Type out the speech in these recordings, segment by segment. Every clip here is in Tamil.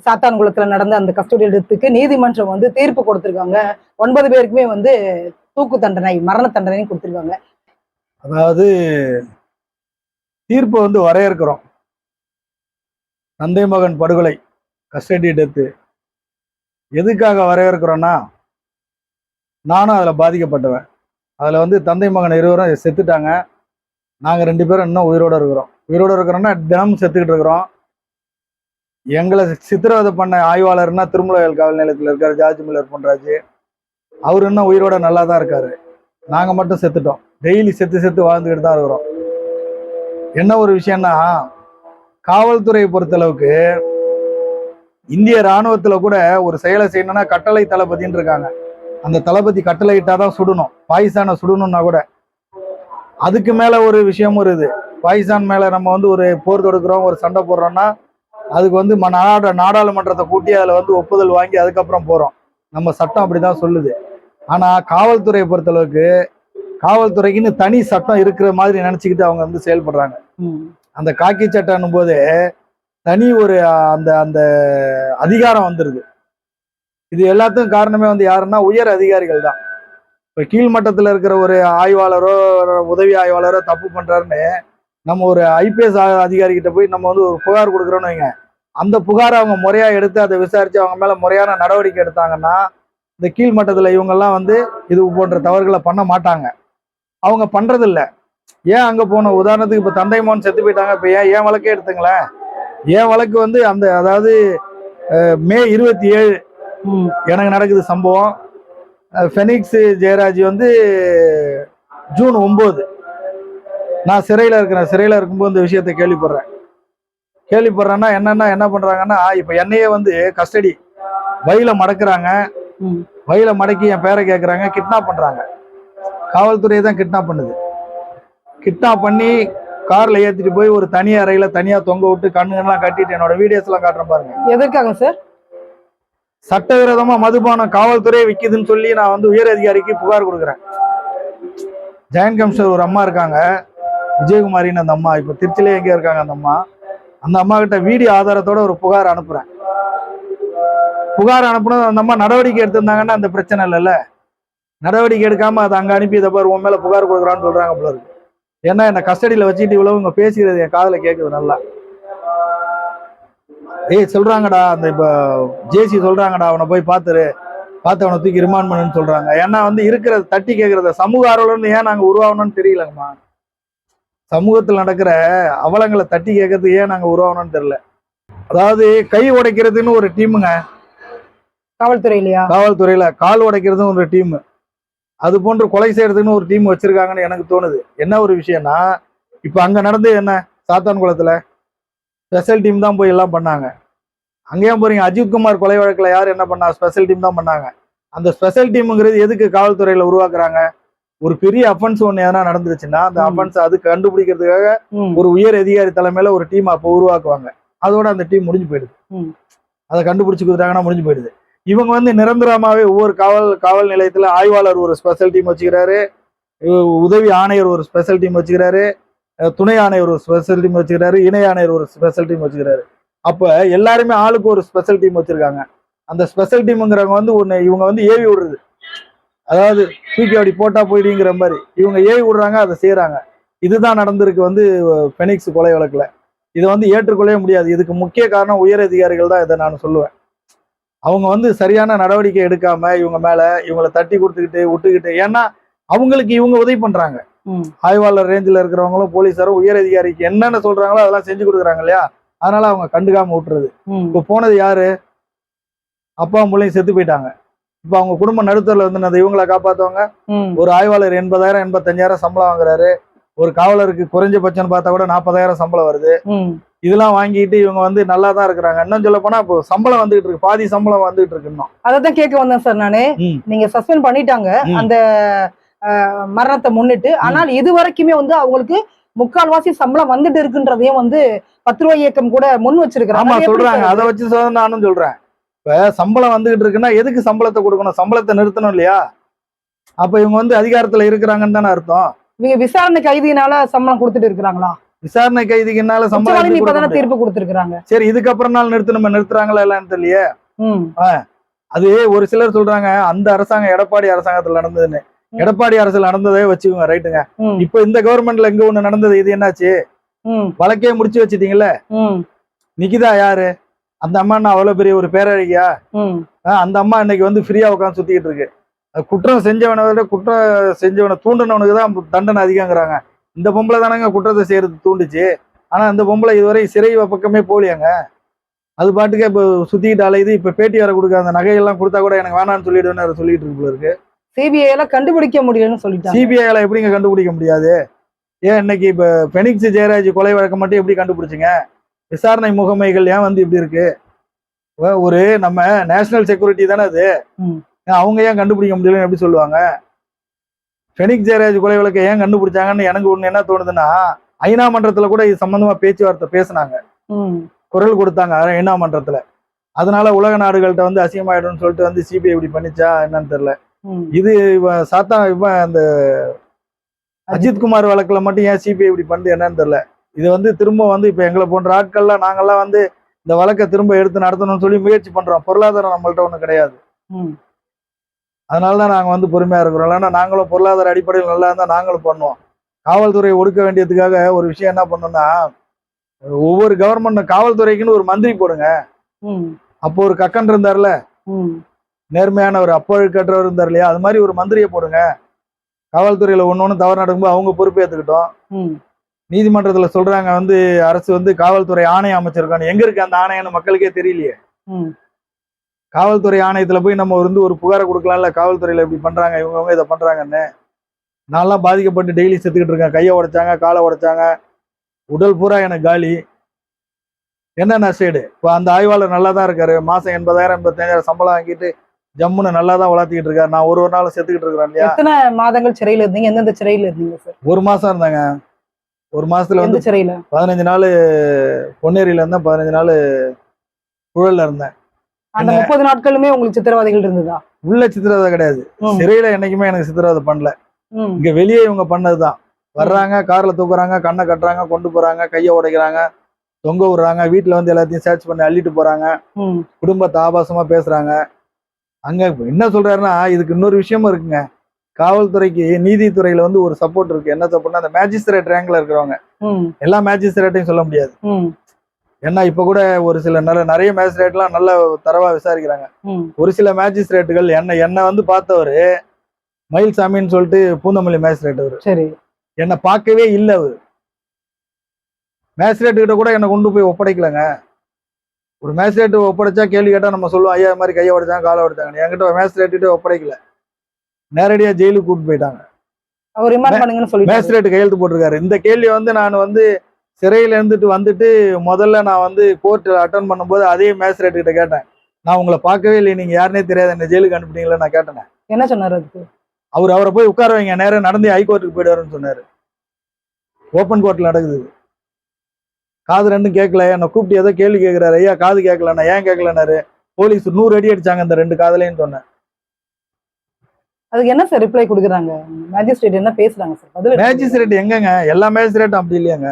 சாத்தான்குளத்துல நடந்த அந்த கஸ்டோடியல் டெத்துக்கு நீதிமன்றம் வந்து தீர்ப்பு கொடுத்திருக்காங்க. 9 பேருக்குமே வந்து தூக்கு தண்டனை, மரண தண்டனை கொடுத்திருக்காங்க. அதாவது தீர்ப்பு வந்து வரையறுக்கிறோம். தந்தை மகன் படுகொலை கஸ்டடி டெத்து எதுக்காக வரையறுக்கிறோன்னா, நானும் அதில் பாதிக்கப்பட்டவன். அதில் வந்து தந்தை மகன் இருவரும் செத்துட்டாங்க. நாங்கள் 2 பேரும் இன்னும் உயிரோடு இருக்கிறோம். உயிரோடு இருக்கிறோன்னா தினமும் செத்துக்கிட்டு இருக்கிறோம். எங்களை சித்திரவதை பண்ண ஆய்வாளர்னா திருமலவேல் காவல் நிலையத்தில் இருக்கார் ஜார்ஜ் மில்லர் பொன்ராஜ். அவர் இன்னும் உயிரோட நல்லா தான் இருக்காரு. நாங்கள் மட்டும் செத்துட்டோம். டெய்லி செத்து வாழ்ந்துக்கிட்டு தான் இருக்கிறோம். என்ன ஒரு விஷயம்னா, காவல்துறையை பொறுத்தளவுக்கு இந்திய இராணுவத்துல கூட ஒரு செயலை செய்யணும்னா கட்டளை தளபதின்னு இருக்காங்க. அந்த தளபதி கட்டளை இட்டாதான் சுடணும். பாகிஸ்தானை சுடணும்னா கூட அதுக்கு மேல ஒரு விஷயமும் இருக்குது. பாகிஸ்தான் மேல நம்ம வந்து ஒரு போர் தொடுக்கிறோம், ஒரு சண்டை போடுறோம்னா அதுக்கு வந்து நாடாளுமன்றத்தை கூட்டி அதில் வந்து ஒப்புதல் வாங்கி அதுக்கப்புறம் போகிறோம். நம்ம சட்டம் அப்படிதான் சொல்லுது. ஆனால் காவல்துறையை பொறுத்தளவுக்கு காவல்துறைக்குன்னு தனி சட்டம் இருக்கிற மாதிரி நினச்சிக்கிட்டு அவங்க வந்து செயல்படுறாங்க. அந்த காக்கி சட்டம்னும் போது தனி ஒரு அந்த அந்த அதிகாரம் வந்துடுது. இது எல்லாத்துக்கும் காரணமே வந்து யாருன்னா உயர் அதிகாரிகள் தான். இப்போ கீழ்மட்டத்தில் இருக்கிற ஒரு ஆய்வாளரோ உதவி ஆய்வாளரோ தப்பு பண்ணுறாருன்னு நம்ம ஒரு ஐபிஎஸ் அதிகாரிகிட்ட போய் நம்ம வந்து ஒரு புகார் கொடுக்குறோன்னு வைங்க, அந்த புகாரை அவங்க முறையாக எடுத்து அதை விசாரித்து அவங்க மேலே முறையான நடவடிக்கை எடுத்தாங்கன்னா இந்த கீழ்மட்டத்தில் இவங்கெல்லாம் வந்து இது போன்ற தவறுகளை பண்ண மாட்டாங்க. அவங்க பண்ணுறதில்ல. ஏன் அங்கே போன உதாரணத்துக்கு இப்போ தந்தை மகன் செத்து போயிட்டாங்க. இப்போ ஏன் வழக்கே எடுத்துங்களேன். என் வழக்கு வந்து அந்த அதாவது மே 27 எனக்கு நடக்குது சம்பவம். ஃபெனிக்ஸ் ஜெயராஜ் வந்து ஜூன் 9 நான் சிறையில் இருக்கிறேன். சிறையில் இருக்கும்போது இந்த விஷயத்தை கேள்விப்படுறேன்னா என்ன பண்றாங்கன்னா, இப்போ என்னையே வந்து கஸ்டடி வயல மடக்குறாங்க. வயல மடக்கி என் பேரை கேட்குறாங்க, கிட்னாப் பண்றாங்க. காவல்துறையை தான் கிட்னாப் பண்ணுது. கிட்னாப் பண்ணி கார்ல ஏத்திட்டு போய் ஒரு தனி அறையில தனியா தொங்க விட்டு கண்ணுங்கெல்லாம் கட்டிட்டு என்னோட வீடியோஸ் எல்லாம் காட்டுறேன் பாருங்க. எதற்காக சார்? சட்டவிரோதமா மதுபானம் காவல்துறையை விற்கிதுன்னு சொல்லி நான் வந்து உயர் அதிகாரிக்கு புகார் கொடுக்குறேன். ஜெயன் கமிஷனர் ஒரு அம்மா இருக்காங்க, விஜயகுமாரின்னு அந்த அம்மா, இப்ப திருச்சிலே எங்கே இருக்காங்க அந்த அம்மா. அந்த அம்மா கிட்ட வீடியோ ஆதாரத்தோட ஒரு புகார் அனுப்புறேன். புகார் அனுப்புனது அந்த அம்மா நடவடிக்கை எடுத்திருந்தாங்கன்னா அந்த பிரச்சனை இல்லைல்ல. நடவடிக்கை எடுக்காம அதை அங்க அனுப்பி இதை பாரு உன் மேல புகார் கொடுக்குறான்னு சொல்றாங்க போல இருக்கு. ஏன்னா என்ன கஸ்டடியில வச்சுட்டு இவ்வளவு இவங்க பேசுகிறது என் காதுல கேட்குது நல்லா. சொல்றாங்கடா அந்த இப்ப ஜேசி சொல்றாங்கடா அவனை போய் பார்த்து அவனை தூக்கி ரிமாண்ட் பண்ணுன்னு சொல்றாங்க. ஏன்னா வந்து இருக்கிறத தட்டி கேட்கறத சமூக ஆர்வலர்னு ஏன் நாங்க உருவாகணும்னு தெரியலங்கம்மா. சமூகத்தில் நடக்கிற அவலங்களை தட்டி கேட்கறது ஏன் நாங்க உருவாகணும்னு தெரியல. அதாவது கை உடைக்கிறதுன்னு ஒரு டீமுங்க காவல்துறையில கால் உடைக்கிறதுன்னு ஒரு டீம், அது போன்று கொலை செய்யறதுன்னு ஒரு டீம் வச்சிருக்காங்கன்னு எனக்கு தோணுது. என்ன ஒரு விஷயம்னா, இப்ப அங்க நடந்து என்ன சாத்தான்குளத்துல ஸ்பெஷல் டீம் தான் போய் எல்லாம் பண்ணாங்க. அங்கேயும் போறீங்க, அஜித்குமார் கொலை வழக்குல யார் என்ன பண்ணா? ஸ்பெஷல் டீம் தான் பண்ணாங்க. அந்த ஸ்பெஷல் டீமுங்கிறது எதுக்கு காவல்துறையில உருவாக்குறாங்க? ஒரு பெரிய அஃபென்ஸ் ஒண்ணு எதனா நடந்துருச்சுன்னா அந்த அஃபென்ஸ் அது கண்டுபிடிக்கிறதுக்காக ஒரு உயர் அதிகாரி தலைமையில ஒரு டீம் அப்போ உருவாக்குவாங்க. அதோட அந்த டீம் முடிஞ்சு போயிடுது. அதை கண்டுபிடிச்சு கொடுத்தாங்கன்னா முடிஞ்சு போயிடுது. இவங்க வந்து நிரந்தரமாவே ஒவ்வொரு காவல் நிலையத்துல ஆய்வாளர் ஒரு ஸ்பெஷல் டீம் வச்சுக்கிறாரு, உதவி ஆணையர் ஒரு ஸ்பெஷல் டீம் வச்சுக்கிறாரு, துணை ஆணையர் ஒரு ஸ்பெஷல் டீம் வச்சுக்கிறாரு, இணை ஆணையர் ஒரு ஸ்பெஷல் டீம் வச்சுக்கிறாரு. அப்ப எல்லாருமே ஆளுக்கு ஒரு ஸ்பெஷல் டீம் வச்சிருக்காங்க. அந்த ஸ்பெஷல் டீமுங்கிறவங்க வந்து இவங்க வந்து ஏவி விடுறது, அதாவது தூக்கி அப்படி போட்டா போயிடுங்கிற மாதிரி இவங்க ஏவி விடுறாங்க, அதை செய்யறாங்க. இதுதான் நடந்திருக்கு வந்து ஃபெனிக்ஸ் கொலை வழக்குல. இதை வந்து ஏற்றுக்கொள்ளவே முடியாது. இதுக்கு முக்கிய காரணம் உயர் அதிகாரிகள் தான். இதை நான் சொல்லுவேன். அவங்க வந்து சரியான நடவடிக்கை எடுக்காம இவங்க மேல இவங்களை தட்டி கொடுத்துக்கிட்டு விட்டுக்கிட்டு, ஏன்னா அவங்களுக்கு இவங்க உதவி பண்றாங்க. ஆய்வாளர் ரேஞ்சில் இருக்கிறவங்களும் போலீஸாரும் உயர் அதிகாரிக்கு என்னென்ன சொல்றாங்களோ அதெல்லாம் செஞ்சு கொடுக்குறாங்க இல்லையா. அதனால அவங்க கண்டுக்காம விட்டுறது. இப்ப போனது யாரு? அப்பா பிள்ளையும் செத்து போயிட்டாங்க. இப்ப அவங்க குடும்ப நடுத்தரில் வந்து இவங்களை காப்பாத்துவாங்க. ஒரு ஆய்வாளர் 80,000 85,000 சம்பளம் வாங்குறாரு. ஒரு காவலருக்கு குறைஞ்சபட்சம் பார்த்தா கூட 40,000 சம்பளம் வருது. இதெல்லாம் வாங்கிட்டு இவங்க வந்து நல்லா தான் இருக்கிறாங்க. இன்னும் சொல்ல போனா இப்போ சம்பளம் வந்துகிட்டு இருக்கு, பாதி சம்பளம் வந்துகிட்டு இருக்கு. இன்னும் அதான் கேட்க வந்தேன் சார் நானு. நீங்க சஸ்பெண்ட் பண்ணிட்டாங்க அந்த மரணத்தை முன்னிட்டு, ஆனால் இது வரைக்குமே வந்து அவங்களுக்கு 3/4 சம்பளம் வந்துட்டு இருக்குன்றதையும் வந்து 10 ரூபாய் இயக்கம் கூட முன் வச்சிருக்காங்க. சொல்றாங்க. அதை வச்சு நானும் சொல்றேன். இப்ப சம்பளம் வந்துகிட்டு இருக்குன்னா எதுக்கு சம்பளத்தை கொடுக்கணும்? சம்பளத்தை நிறுத்தணும் இல்லையா? அப்ப இவங்க வந்து அதிகாரத்துல இருக்கிறாங்கன்னு தானே அர்த்தம். இவங்க விசாரணை கைதியினால சம்பளம் கொடுத்துட்டு இருக்கிறாங்களா? விசாரணை கைதிக்குனால சம்பளம் உச்சநீதிமன்றம் எப்படி கொடுக்க இப்பதானே முடியும்? தீர்ப்பு கொடுத்திருக்காங்க. சரி, இதுக்கப்புறம் நாள் நிறுத்துறாங்களா இல்லன்னு தெரியலையே. ம். அது ஒரு சிலர் சொல்றாங்க அந்த அரசாங்கம் எடப்பாடி அரசாங்கத்துல நடந்ததுன்னு. எடப்பாடி அரசுல நடந்ததே வச்சுக்கோங்க, ரைட்டுங்க. ம். இப்ப இந்த கவர்மெண்ட்ல எங்க ஒண்ணு நடந்தது, இது என்னாச்சு? ம். வழக்கே முடிச்சு வச்சிட்டீங்கல்ல. ம். நிக்கிதா யாரு? அந்த அம்மா என்ன அவ்வளவு பெரிய ஒரு பேரழகியா? ம். அந்த அம்மா இன்னைக்கு வந்து ஃப்ரீயா உட்காந்து சுத்திக்கிட்டு இருக்கு. குற்றம் செஞ்சவனை விட குற்றம் செஞ்சவனை தூண்டினவனுக்கு தான் தண்டனை அதிகங்கிறாங்க. இந்த பொம்பளை தானங்க குற்றத்தை செய்யறது தூண்டுச்சு. ஆனா இந்த பொம்பளை இதுவரை சிறை பக்கமே போலியாங்க. அது பாட்டுக்கே இப்போ சுத்திக்கிட்டு அலையுது. இப்ப பேட்டி வர கொடுக்க அந்த நகையெல்லாம் கொடுத்தா கூட எனக்கு வேணான்னு சொல்லிடுவேன்னு சொல்லிட்டு இருக்கு போல இருக்கு. சிபிஐ எல்லாம் கண்டுபிடிக்க முடியலன்னு சொல்லிட்டாங்க. சிபிஐல எப்படிங்க கண்டுபிடிக்க முடியாது? ஏன் இன்னைக்கு இப்ப பெனிக்ஸ் ஜெயராஜ் கொலை வழக்கம் மட்டும் எப்படி கண்டுபிடிச்சிங்க? விசாரணை முகமைகள் ஏன் வந்து இப்படி இருக்கு? ஒரு நம்ம நேஷனல் செக்யூரிட்டி தானே அது. அவங்க ஏன் கண்டுபிடிக்க முடியலன்னு எப்படி சொல்லுவாங்க? பெனிக்ஸ் ஜெயராஜ் கொலை வழக்கை ஏன் கண்டுபிடிச்சாங்கன்னு எனக்கு ஒண்ணு என்ன தோணுதுன்னா, ஐநா மன்றத்துல கூட இது சம்பந்தமா பேச்சுவார்த்தை பேசினாங்க, குரல் கொடுத்தாங்க ஐநா மன்றத்துல. அதனால உலக நாடுகள்கிட்ட வந்து அசிங்கமாயிடும்னு சொல்லிட்டு வந்து சிபிஐ இப்படி பண்ணிச்சா என்னன்னு தெரியல. இது இவன் அந்த அஜித்குமார் வழக்குல மட்டும் ஏன் சிபிஐ இப்படி பண்ணுது என்னன்னு தெரியல. இது வந்து திரும்ப வந்து இப்ப எங்களை போன்ற ஆட்கள்லாம் நாங்கெல்லாம் வந்து இந்த வழக்கை திரும்ப எடுத்து நடத்தணும்னு சொல்லி முயற்சி பண்றோம். பொருளாதாரம் நம்மள்ட்ட ஒண்ணு கிடையாது. அதனாலதான் நாங்க வந்து பொறுமையா இருக்கிறோம். இல்லைன்னா நாங்களும் பொருளாதார அடிப்படையில் நல்லா இருந்தா நாங்களும் பண்ணுவோம். காவல்துறையை ஒடுக்க வேண்டியதுக்காக ஒரு விஷயம் என்ன பண்ணோம்னா, ஒவ்வொரு கவர்மெண்ட் காவல்துறைக்குன்னு ஒரு மந்திரி போடுங்க. அப்போ ஒரு கக்கன் இருந்தார்ல, நேர்மையான ஒரு அப்பழுக்கற்றவர் இருந்தார் இல்லையா, அது மாதிரி ஒரு மந்திரியை போடுங்க. காவல்துறையில ஒண்ணு தவறு நடக்கும்போது அவங்க பொறுப்பேற்றுக்கிட்டோம். நீதிமன்றத்துல சொல்றாங்க வந்து அரசு வந்து காவல்துறை ஆணையம் அமைச்சிருக்காங்க. எங்க இருக்கு அந்த ஆணையம்னு மக்களுக்கே தெரியலையே. காவல்துறை ஆணையத்துல போய் நம்ம ஒரு புகாரை கொடுக்கலாம்ல, காவல்துறையில இப்படி பண்றாங்க இவங்க இதை பண்றாங்கன்னு. நான்லாம் பாதிக்கப்பட்டு டெய்லி செத்துக்கிட்டு இருக்கேன். கையை உடைச்சாங்க, காலை உடைச்சாங்க, உடல் பூரா எனக்கு காலி. என்ன நஷ்டேடு? இப்போ அந்த ஆய்வாளர் நல்லா தான் இருக்காரு. மாசம் 80,000 85,000 சம்பளம் வாங்கிட்டு ஜம்முன்னு நல்லா தான் வளர்த்திக்கிட்டு இருக்காரு. நான் ஒரு நாள் செத்துக்கிட்டு இருக்கிறேன் இல்லையா? எத்தனை மாதங்கள் சிறையில இருந்தீங்க? எந்தெந்த சிறையில இருந்தீங்க சார்? 1 மாசம் இருந்தாங்க. 1 மாசத்துல வந்து சிறையில 15 நாள் பொன்னேரியில இருந்தேன், 15 நாள் புழல்ல இருந்தேன். அந்த 30 நாட்களுமே உங்களுக்கு சித்திரவதைகள் இருந்ததா? உள்ள சித்திரவதை கிடையாது. சிறையில என்னைக்குமே எனக்கு சித்திரவதை பண்ணல. இங்க வெளியே இவங்க பண்ணதுதான். வர்றாங்க, கார்ல தூக்குறாங்க, கண்ணை கட்டுறாங்க, கொண்டு போறாங்க, கையை உடைக்கிறாங்க, தொங்க விடுறாங்க, வீட்டுல வந்து எல்லாத்தையும் சர்ச் பண்ணி அள்ளிட்டு போறாங்க, குடும்பத்தை ஆபாசமா பேசுறாங்க. அங்க என்ன சொல்றாருன்னா, இதுக்கு இன்னொரு விஷயமும் இருக்குங்க. காவல்துறைக்கு நீதித்துறையில வந்து ஒரு சப்போர்ட் இருக்கு. என்ன சப்போர்ட்னா, அந்த மேஜிஸ்ட்ரேட் ரேங்க்ல இருக்கிறவங்க, எல்லா மேஜிஸ்ட்ரேட்டையும் சொல்ல முடியாது. ஏன்னா இப்ப கூட ஒரு சில நிறைய மேஜிஸ்ட்ரேட்லாம் நல்ல தரவா விசாரிக்கிறாங்க. ஒரு சில மேஜிஸ்ட்ரேட்டுகள் என்ன வந்து பார்த்தவரு மயில்சாமின்னு சொல்லிட்டு பூந்தமல்லி மேஜிஸ்ட்ரேட் அவரு. சரி, என்னை பார்க்கவே இல்லை. அவரு மேஜிஸ்ட்ரேட் கிட்ட கூட என்னை கொண்டு போய் ஒப்படைக்கலங்க. ஒரு மேஜிஸ்ட்ரேட் ஒப்படைச்சா கேள்வி கேட்டா நம்ம சொல்லுவோம், ஐயா மாதிரி கையை உடைச்சாங்க, காலை உடைச்சாங்க. என்கிட்ட மேஜிஸ்ட்ரேட் கிட்ட ஒப்படைக்கல, நேரடியா ஜெயிலுக்கு கூட்டு போயிட்டாங்க. மேஜிஸ்ட்ரேட் கையெழுத்து போட்டிருக்காரு. இந்த கேள்வி வந்து நான் வந்து சிறையில இருந்துட்டு வந்துட்டு முதல்ல நான் வந்து கோர்ட்ல அட்டன் பண்ணும்போது அதே மேஜிஸ்ட்ரேட் கிட்ட கேட்டேன், நான் உங்களை பார்க்கவே இல்லை, நீங்க யாருன்னே தெரியாது, என்ன ஜெயிலுக்கு அனுப்பிட்டீங்களா நான் கேட்டேன். என்ன சொன்னாரு அதுக்கு? அவரை போய் உட்கார வைங்க, நேரம் நடந்து ஹைகோர்ட்டுக்கு போயிடுவாருன்னு சொன்னாரு. ஓப்பன் கோர்ட்ல நடக்குது. காது ரெண்டும் கேட்கல. என்னை கூப்பிட்டு ஏதோ கேள்வி கேட்கிறாரு. ஐயா காது கேட்கலண்ணா. ஏன் கேட்கலன்னாரு. போலீஸ் 100 அடி அடிச்சாங்க இந்த 2 காதலையும் சொன்னேன். அதுக்கு என்ன சார் ரிப்ளை கொடுக்குறாங்க? மேஜிஸ்ட்ரேட் என்ன பேசுறாங்க சார்? மேஜிஸ்ட்ரேட் எங்கங்க, எல்லா மேஜிஸ்ட்ரேட்டும் அப்படி இல்லையாங்க.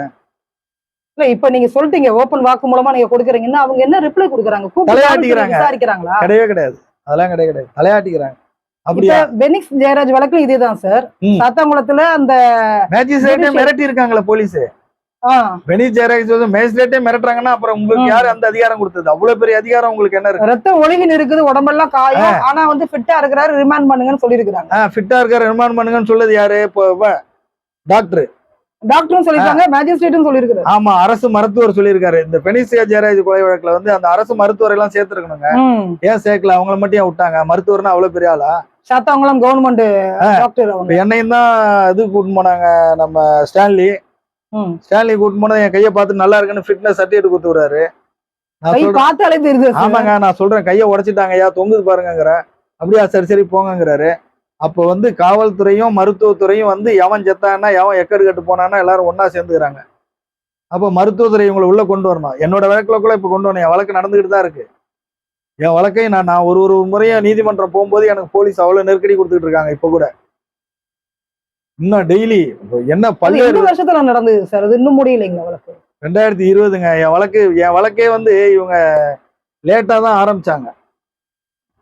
இல்ல இப்ப நீங்க சொல்லிட்டீங்க ஓபன் வாக்கு மூலமா நீங்க கொடுக்குறீங்கன்னா அவங்க என்ன ரிப்ளை கொடுக்குறாங்க? தலையாட்டிக்கிறாங்க. விசாரிக்கிறாங்களா? கிடையவே கிடையாது, அதெல்லாம் கிடையாது. தலையாட்டிக்கிறாங்க. அப்படியே பெனிக்ஸ் ஜெயராஜ் வழக்கு இதேதான் சார். சாத்தாங்குளத்துல அந்த மேஜிஸ்ட்ரேட்டே மிரட்டி இருக்காங்களா போலீஸ். பெனிக்ஸ் ஜெயராஜ் மேஜிஸ்ட்ரேட்டே மிரட்டுறாங்கன்னா அப்புறம் உங்களுக்கு யாரு அந்த அதிகாரம் கொடுத்தது? அவ்வளவு பெரிய அதிகாரம் உங்களுக்கு என்ன இருக்கு? ரத்தம் ஒழுகின்னு இருக்குது, உடம்பெல்லாம் காயம், ஆனா வந்து ஃபிட்டா இருக்கிறாரு, ரிமாண்ட் பண்ணுங்கன்னு சொல்லிருக்காங்க. ஃபிட்டா இருக்காரு, ரிமாண்ட் பண்ணுங்கன்னு சொல்லுது யாரு? இப்போ டாக்டரும் சொல்லிருக்காங்க, மேஜிஸ்ட்ரேட்டும் சொல்லிருக்காரு. ஆமா, அரசு மருத்துவர் சொல்லியிருக்காரு. இந்த பெனிக்ஸ் ஜெயராஜ் கொலை வழக்குல வந்து அந்த அரசு மருத்துவரை எல்லாம் சேர்த்திருக்கணுங்க. ஏன் சேர்க்கல? அவங்கள மட்டும் விட்டாங்க. மருத்துவர்னா அவ்வளவு பெரிய ஆளா? Sathankulam government doctor. என்னையும் தான் இது கூட்டிட்டு போனாங்க, நம்ம ஸ்டான்லி கூட்டிட்டு போனா என் கையை பார்த்து நல்லா இருக்குன்னு ஃபிட்னஸ் சர்டிபிகேட் கொடுத்து விடுறாரு. ஆமாங்க, நான் சொல்றேன் கையை உடைச்சிட்டாங்க ஐயா, தொங்குது பாருங்கிற. அப்படியா, சரி போங்கிறாரு. அப்போ வந்து காவல்துறையும் மருத்துவத்துறையும் வந்து எவன் செத்தானா எவன் எக்கடு கட்டு போனானா எல்லாரும் ஒன்னா சேர்ந்துக்கிறாங்க. அப்போ மருத்துவத்துறை இவங்களை உள்ள கொண்டு வரணும். என்னோட வழக்குல கூட இப்ப கொண்டு வரணும். என் வழக்கு நடந்துகிட்டு தான் இருக்கு. என் வழக்கை நான் ஒரு முறையா நீதிமன்றம் போகும்போது எனக்கு போலீஸ் அவ்வளவு நெருக்கடி கொடுத்துட்டு இருக்காங்க. இப்ப கூட இன்னும் டெய்லி என்ன அது பல்வேறு எந்த வருஷத்துல நடந்தது சார்? அது இன்னும் முடியலைங்க வழக்கு. 2020ங்க. என் வழக்கே வந்து இவங்க லேட்டா தான் ஆரம்பிச்சாங்க.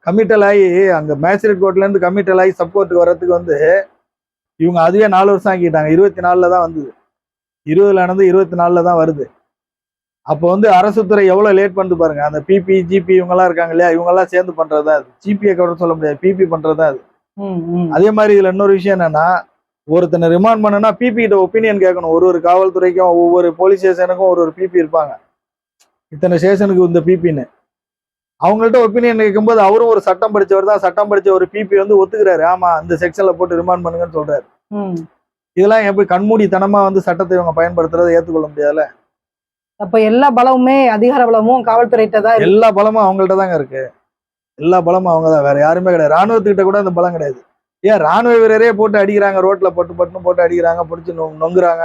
கமிட்டல் ஆகி அங்க மேஜிஸ்ட்ரேட் கோர்ட்ல இருந்து கமிட்டல் ஆகி சப்போர்ட்டுக்கு வர்றதுக்கு வந்து இவங்க அதுவே 4 வருஷம் ஆக்கிட்டாங்க. 24ல தான் வந்தது. 20ல நடந்து 24ல தான் வருது. அப்போ வந்து அரசு துறை எவ்வளவு லேட் பண்ணிட்டு பாருங்க. அந்த பிபி ஜிபி இவங்க எல்லாம் இருக்காங்க இல்லையா, இவங்க எல்லாம் சேர்ந்து பண்றதா அது. ஜிபியை கவர் சொல்ல முடியாது, பிபி பண்றதா அது. அதே மாதிரி இதுல இன்னொரு விஷயம் என்னன்னா, ஒருத்தனை ரிமாண்ட் பண்ணனா பிபி கிட்ட ஒப்பீனியன் கேட்கணும். ஒரு காவல்துறைக்கும் ஒவ்வொரு போலீஸ் ஸ்டேஷனுக்கும் ஒரு பிபி இருப்பாங்க. இத்தனை ஸ்டேஷனுக்கு இந்த பிபின்னு அவங்கள்ட்ட ஒப்பீனியன் கேட்கும்போது அவரும் ஒரு சட்டம் படிச்சவர் தான். சட்டம் படிச்ச ஒரு பிபி வந்து ஒத்துக்கிறாரு, ஆமா இந்த செக்ஷன்ல போட்டு ரிமாண்ட் பண்ணுங்கன்னு சொல்றாரு. இதெல்லாம் எப்படி கண்மூடித்தனமா வந்து சட்டத்தை இவங்க பயன்படுத்துறதை ஏற்றுக்கொள்ள முடியாதுல்ல. அப்ப எல்லா பலமுமே அதிகார பலமும் காவல்துறையிட்ட தான். எல்லா பலமும் அவங்கள்ட்ட தாங்க இருக்கு. எல்லா பலமும் அவங்க தான், வேற யாருமே கிடையாது. ராணுவத்துக்கிட்ட கூட அந்த பலம் கிடையாது. ஏன் ராணுவ வீரரே போட்டு அடிக்கிறாங்க, ரோட்ல போட்டு அடிக்கிறாங்க, பிடிச்சி நொங்குறாங்க.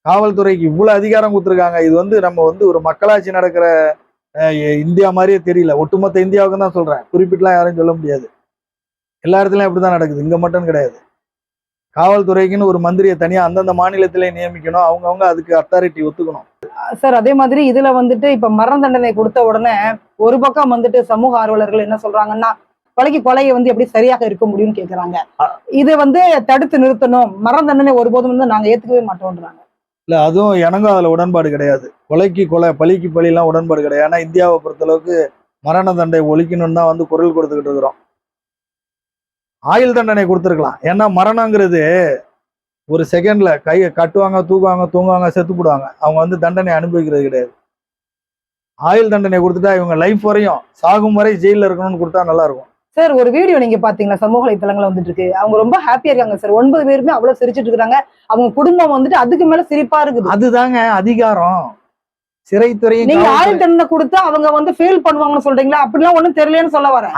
காவல்துறைக்கு இவ்வளவு அதிகாரம் கொடுத்துருக்காங்க. இது வந்து நம்ம வந்து ஒரு மக்களாட்சி நடக்கிற இந்தியா மாதிரியே தெரியல. ஒட்டுமொத்த இந்தியாவுக்கு தான் சொல்றேன், குறிப்பிட்டுலாம் யாரும் சொல்ல முடியாது. எல்லா இடத்துலயும் அப்படிதான் நடக்குது, இங்க மட்டும் கிடையாது. காவல்துறைக்குன்னு ஒரு மந்திரியை தனியா அந்தந்த மாநிலத்திலே நியமிக்கணும். அவங்கவுங்க அதுக்கு அத்தாரிட்டி ஒத்துக்கணும். சார் அதே மாதிரி இதுல வந்துட்டு இப்ப மரண தண்டனை கொடுத்த உடனே ஒரு பக்கம் வந்துட்டு சமூக ஆர்வலர்கள் என்ன சொல்றாங்கன்னா, கொலையை வந்து எப்படி சரியாக இருக்க முடியும்னு கேக்குறாங்க. இதை வந்து தடுத்து நிறுத்தணும், மரண தண்டனை ஒருபோதும் வந்து நாங்க ஏத்துக்கவே மாட்டோம்ன்றாங்க. இல்ல அதுவும் எனக்கும் அதுல உடன்பாடு கிடையாது. கொலைக்கு கொலை, பழிக்கு பழி எல்லாம் உடன்பாடு கிடையாது. ஏன்னா இந்தியாவை பொறுத்த அளவுக்கு மரண தண்டனை ஒழிக்கணும்னு தான் வந்து குரல் கொடுத்துக்கிட்டு இருக்கிறோம். ஆயுள் தண்டனை கொடுத்துருக்கலாம். ஏன்னா மரணங்கிறது ஒரு செகண்ட்ல கையை கட்டுவாங்க, தூங்குவாங்க, செத்து போடுவாங்க. அவங்க வந்து தண்டனை அனுபவிக்கிறது கிடையாது. ஆயுள் தண்டனை கொடுத்துட்டா இவங்க லைஃப் வரையும் சாகும் வரை ஜெயில இருக்கணும்னு கொடுத்தா நல்லா இருக்கும். சார் ஒரு வீடியோ நீங்க பாத்தீங்களா, சமூக வலைத்தளங்கள் வந்துட்டு இருக்கு. அவங்க ரொம்ப ஹாப்பியா இருக்காங்க சார். 9 பேருமே அவ்வளவு சிரிச்சிட்டு இருக்காங்க. அவங்க குடும்பம் வந்துட்டு அதுக்கு மேல சிரிப்பா இருக்குது. அதுதாங்க அதிகாரம். சிறைத்துறையும் நீங்க ஆயுள் தண்டனை கொடுத்தா அவங்க வந்து ஃபெயில் பண்ணுவாங்கன்னு சொல்றீங்களா? அப்படிலாம் ஒண்ணும் தெரியலன்னு சொல்ல வரேன்.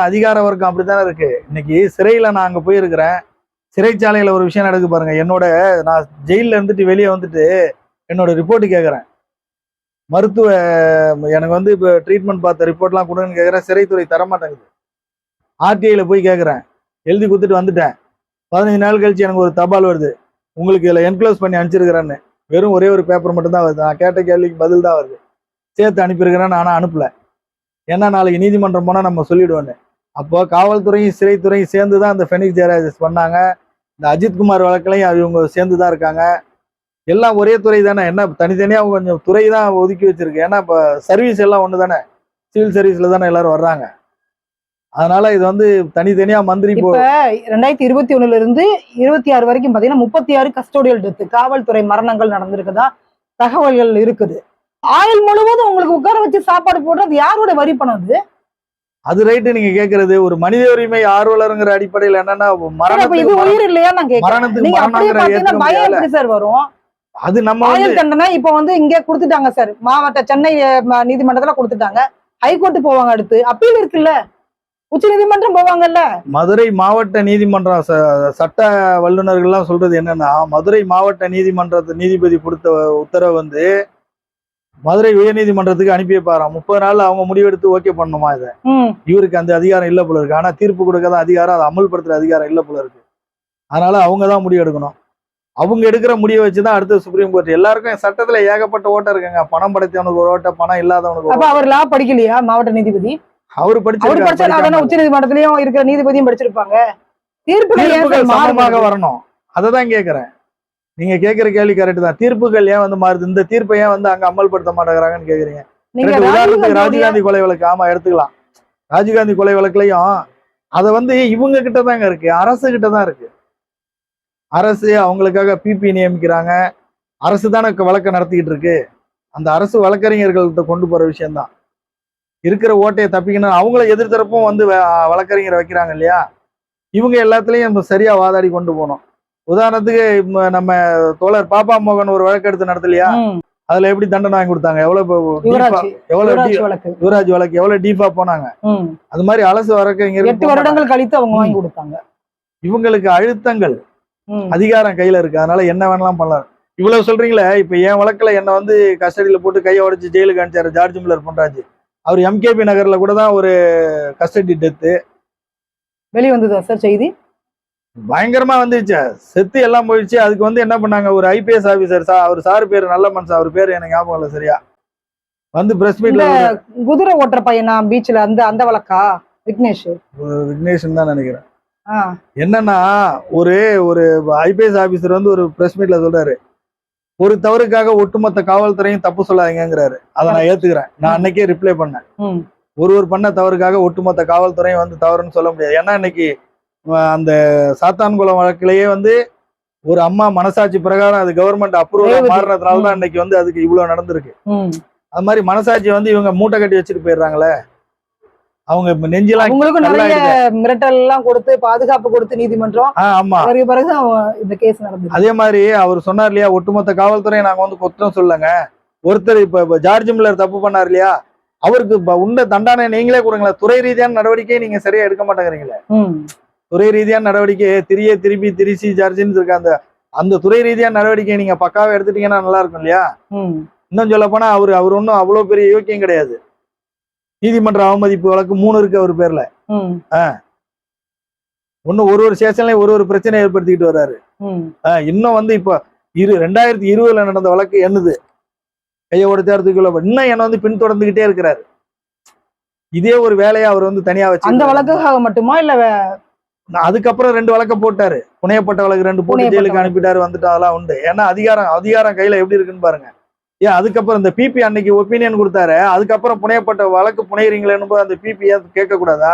அதிகார வர்க்கம் அப்படித்தானே இருக்கு. இன்னைக்கு சிறையில நான் அங்க போயிருக்கிறேன். சிறைச்சாலையில ஒரு விஷயம் நடக்கு பாருங்க. நான் ஜெயில இருந்துட்டு வெளியே வந்துட்டு என்னோட ரிப்போர்ட் கேட்கறேன். எனக்கு வந்து இப்போ ட்ரீட்மெண்ட் பார்த்த ரிப்போர்ட்லாம் கொடுங்கன்னு கேட்கறேன். சிறைத்துறை தரமாட்டேங்குது. ஆர்டிஐல போய் கேட்கறேன், எழுதி கொடுத்துட்டு வந்துட்டேன். 15 நாள் கழிச்சு எனக்கு ஒரு தபால் வருது, உங்களுக்கு இதில் என்க்ளோஸ் பண்ணி அனுப்பிச்சிருக்கிறேன்னு. வெறும் ஒரே ஒரு பேப்பர் மட்டும் தான் வருது. நான் கேட்ட கேள்விக்கு பதில் தான் வருது. சேர்த்து அனுப்பியிருக்கிறேன், ஆனால் அனுப்பல. ஏன்னா நாளைக்கு நீதிமன்றம் போனால் நம்ம சொல்லிடுவோன்னு. அப்போ காவல்துறையும் சிறைத்துறையும் சேர்ந்து தான் இந்த ஃபெனிக்ஸ் ஜெயராஜஸ் பண்ணாங்க. இந்த அஜித்குமார் வழக்கிலையும் இவங்க சேர்ந்து தான் இருக்காங்க. எல்லாம் ஒரே துறை தானே, என்ன தனித்தனியாக கொஞ்சம் துறை தான் ஒதுக்கி வச்சிருக்கு. ஏன்னா இப்போ சர்வீஸ் எல்லாம் ஒன்று தானே, சிவில் சர்வீஸ்ல தானே எல்லாரும் வர்றாங்க. அதனால இது வந்து தனித்தனியா மந்திரி. இப்ப 2021ல இருந்து 26 வரைக்கும் பாத்தீங்கன்னா 36 கஸ்டோடியல் டெத், காவல்துறை மரணங்கள் நடந்திருக்குதா தகவல்கள் இருக்குது. ஆயுள் முழுவதும் உங்களுக்கு உட்கார வச்சு சாப்பாடு போடுறது யாரோட வரி பணம் அது? அது ரைட்டு நீங்க கேக்குறது. ஒரு மனித உரிமை ஆர்வலருங்கிற அடிப்படையில் என்னன்னா இது உயிர் இல்லையா நான் கேக்குறேன். நீங்க அப்படியே பாத்தீங்கன்னா பயம் எப்படி சார் வரும்? அது நம்ம ஆயுள் தண்டனை இப்ப வந்து இங்க கொடுத்துட்டாங்க சார், மாவட்ட சென்னை நீதிமன்றத்துல கொடுத்துட்டாங்க. ஹைகோர்ட் போவாங்க, அடுத்து அப்பீல் இருக்குல்ல, உச்ச நீதிமன்றம் போவாங்கல்ல. மதுரை மாவட்ட நீதிமன்றம் சட்ட வல்லுநர்கள்லாம் சொல்றது என்னன்னா, மதுரை மாவட்ட நீதிபதி கொடுத்த உத்தரவு வந்து மதுரை உயர் நீதிமன்றத்துக்கு அனுப்பி வைப்பாராம். 30 நாள்ல அவங்க முடிவெடுத்து ஓகே பண்ணணுமா இதை. இவருக்கு அந்த அதிகாரம் இல்ல போல இருக்கு. ஆனா தீர்ப்பு கொடுக்கதான் அதிகாரம், அதை அமல்படுத்துற அதிகாரம் இல்ல போல இருக்கு. அதனால அவங்க தான் முடிவு எடுக்கணும். அவங்க எடுக்கிற முடிவை வச்சுதான் அடுத்து சுப்ரீம் கோர்ட். எல்லாருக்கும் சட்டத்துல ஏகப்பட்ட ஓட்டம் இருக்குங்க. பணம் படைத்தவனுக்கு ஒரு ஓட்ட, பணம் இல்லாதவனுக்கு. அப்ப அவர் லா படிக்கலையா மாவட்ட நீதிபதி? அவர் படிச்சிருக்காரு. உச்ச நீதிமன்றத்திலயும் இருக்கிற நீதிபதியும் படிச்சிருப்பாங்க. தீர்ப்புகள் சமமாக வரணும். அததான் கேக்குறேன். நீங்க கேக்குற கேள்வி கரெக்ட் தான். தீர்ப்புகள் ஏன் வந்து மாறுது? இந்த தீர்ப்பை ஏன் வந்து அங்க அமல்படுத்த மாட்டேங்கிறாங்கன்னு கேக்குறீங்க. உதாரணத்துக்கு ராஜீவ்காந்தி கொலை வழக்கு, ஆமா எடுத்துக்கலாம். ராஜீவ்காந்தி கொலை வழக்குலயும் அதை வந்து இவங்க கிட்ட தாங்க இருக்கு, அரசு கிட்ட தான் இருக்கு. அரசு அவங்களுக்காக பிபி நியமிக்கிறாங்க. அரசு தானே வழக்கை நடத்திக்கிட்டு இருக்கு. அந்த அரசு வழக்கறிஞர்கள்ட்ட கொண்டு போற விஷயம்தான். இருக்கிற ஓட்டையை தப்பிக்கணும். அவங்கள எதிர்த்தரப்பும் வந்து வழக்கறிஞரை வைக்கிறாங்க இல்லையா, இவங்க எல்லாத்துலயும் சரியா வாதாடி கொண்டு போனோம். உதாரணத்துக்கு நம்ம தோழர் பாப்பா மோகன் ஒரு வழக்கு எடுத்து நடத்தலையா, அதுல எப்படி தண்டனை வாங்கி கொடுத்தாங்க? யுவராஜ் வழக்கு எவ்வளவு டீப்பா போனாங்க. அது மாதிரி அரசு வழக்கறிஞர் 8 வருடங்கள் கழித்து அவங்க வாங்கி கொடுத்தாங்க. இவங்களுக்கு அழுத்தங்கள், அதிகாரம் கையில இருக்கு. அதனால என்ன வேணாலும் பண்ணலாம். இவ்வளவு சொல்றீங்களே, இப்ப என் வழக்குல என்ன வந்து கஸ்டடியில போட்டு கையை உடைச்சு ஜெயிலுக்கு அனுப்பிச்சாரு ஜார்ஜ் மில்லர் பொன்ராஜ். அவர் எம்கேபி நகர்ல கூட தான் ஒரு கஸ்டடி டெத்து வெளியே வந்ததா சார் செய்தி? பயங்கரமா வந்துருச்சு, செத்து எல்லாம் போயிடுச்சு. அதுக்கு வந்து என்ன பண்ணாங்க, ஒரு ஐபிஎஸ் ஆபீசர் அவர் சார் பேரு நல்ல மனுஷன், அவர் பேரு எனக்கு ஞாபகம் இல்லை சரியா, வந்து பிரஸ் இந்த மீட்ல குதிரை ஓட்டுற பையனா பீச்ல அந்த அந்த வழக்கா விக்னேஷ்? விக்னேஷன் தான் நினைக்கிறேன். ஆ, என்னன்னா ஒரு ஒரு ஐபிஎஸ் ஆபீசர் வந்து ஒரு பிரஸ் மீட்ல சொல்றாரு, ஒரு தவறுக்காக ஒட்டுமொத்த காவல்துறையும் தப்பு சொல்லாதீங்கிறாரு. அதை நான் ஏத்துக்கிறேன். நான் அன்னைக்கே ரிப்ளை பண்ணேன். ம், ஒருவர் பண்ண தவறுக்காக ஒட்டுமொத்த காவல்துறையும் வந்து தவறுன்னு சொல்ல முடியாது. ஏன்னா இன்னைக்கு அந்த சாத்தான்குளம் வழக்கிலேயே வந்து ஒரு அம்மா மனசாட்சி பிரகாரம் அது கவர்மெண்ட் அப்ரூவல் ரேவதி. மாறினதுனால தான் இன்னைக்கு வந்து அதுக்கு இவ்வளவு நடந்திருக்கு. ம். அது மாதிரி மனசாட்சி வந்து இவங்க மூட்டை கட்டி வச்சுட்டு போயிடுறாங்களே, அவங்க இப்ப நெஞ்செல்லாம் அவங்களுக்கும் நிறைய கல்லாயிடுது. மிரட்டல் எல்லாம் கொடுத்து பாதுகாப்பு கொடுத்து நீதிமன்றம் ஆமா. பிறகு இந்த கேஸ் நடந்தது. அதே மாதிரி அவர் சொன்னார் இல்லையா, ஒட்டுமொத்த காவல்துறையை நாங்க வந்து குற்றம் சொல்லங்க. ஒருத்தர் இப்ப ஜார்ஜ் மில்லர் தப்பு பண்ணார் இல்லையா, அவருக்கு உண்ட தண்டனை நீங்களே கொடுங்களேன். துறை ரீதியான நடவடிக்கையை நீங்க சரியா எடுக்க மாட்டேங்கிறீங்களே. ம். துறை ரீதியான நடவடிக்கை திருப்பி ஜார்ஜின்னு இருக்க அந்த அந்த துறை ரீதியான நடவடிக்கையை நீங்க பக்காவா எடுத்துட்டீங்கன்னா நல்லா இருக்கும் இல்லையா. ம். இன்னும் சொல்ல போனா அவர் ஒன்றும் அவ்வளவு பெரிய யோக்கியம் கிடையாது. நீதிமன்ற அவமதிப்பு வழக்கு 3 இருக்கு அவர் பேர்ல. ம். ஒரு ஸ்டேஷன்லயும் ஒரு பிரச்சனை ஏற்படுத்திக்கிட்டு வர்றாரு. ம். இன்னும் வந்து இப்ப 2020 நடந்த வழக்கு என்னது, கையை உடைச்சாரத்துக்குள்ள இன்னும் என்ன வந்து பின்தொடர்ந்துகிட்டே இருக்கிறாரு. இதே ஒரு வேலையை அவர் வந்து தனியா வச்சு அந்த வழக்குக்காக மட்டுமா இல்ல அதுக்கப்புறம் 2 வழக்க போட்டாரு. புனையப்பட்ட வழக்கு 2 போட்டு ஜெயிலுக்கு அனுப்பிட்டாரு, வந்துட்டு அதெல்லாம் உண்டு. ஏன்னா அதிகாரம் கையில எப்படி இருக்குன்னு பாருங்க. ஏன் அதுக்கப்புறம் இந்த பிபி அன்னைக்கு ஒப்பீனியன் கொடுத்தாரு, அதுக்கப்புறம் புனையப்பட்ட வழக்கு புனையறீங்களேன்னு போது அந்த பிபி ஏன் கேட்க கூடாதா?